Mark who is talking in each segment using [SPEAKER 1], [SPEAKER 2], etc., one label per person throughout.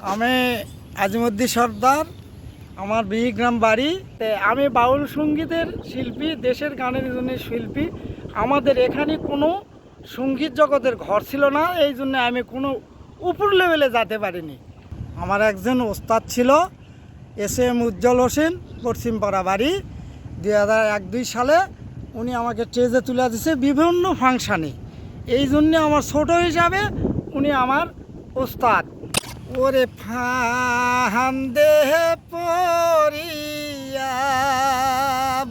[SPEAKER 1] আমি আজিমুদ্দিন সর্দার, আমার বিহিগ্রাম বাড়ি। আমি বাউল সঙ্গীতের শিল্পী, দেশের গানের জন্য শিল্পী। আমাদের এখানে কোনো সঙ্গীত জগতের ঘর ছিল না, এই জন্য আমি কোনো উপর লেভেলে যেতে পারিনি। আমার একজন ওস্তাদ ছিল, এস.এম. উজ্জ্বল হোসেন, পশ্চিমপাড়া বাড়ি। 2001-2 সালে উনি আমাকে স্টেজে তুলে দিয়েছে বিভিন্ন ফাংশানে, এই জন্যে আমার ছোট হিসাবে উনি আমার ওস্তাদ। ওরে ফান্দে পড়িয়া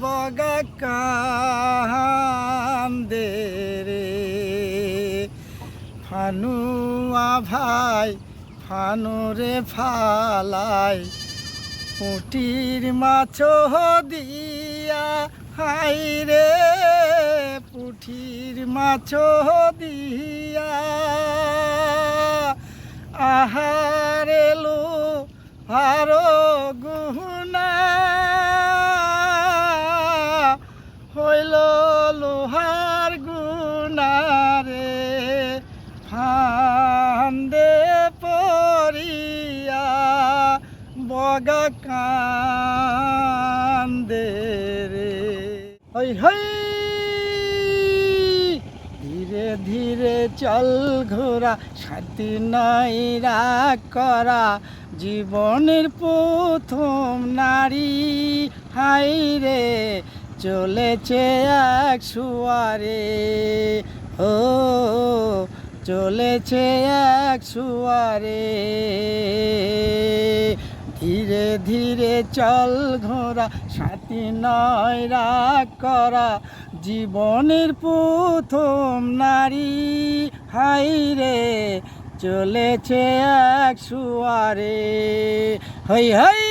[SPEAKER 1] বগা কান্দে রে ফানুয়া ভাই, ফানুরে ফালাই পুটির মাছ দিয়া, হাই রে পুঠির মাছ দিয়া আহারে লো হারো গুনা হইল লোহার গুনা রে ফান্দে পড়িয়া বগা কান্দে রে। হই হই ধীরে ধীরে চল ঘোরা, সাথী নাই রাগ করা, জীবনের প্রথম নারী হাই রে চলেছে এক সুয়ারে, ও চলেছে এক সুয়ারে। ধীরে ধীরে চল ঘোরা, সাথী নয় রাগ করা, জীবনের প্রথম নারী হাই রে চলেছে এক সুয়ারে। হই হই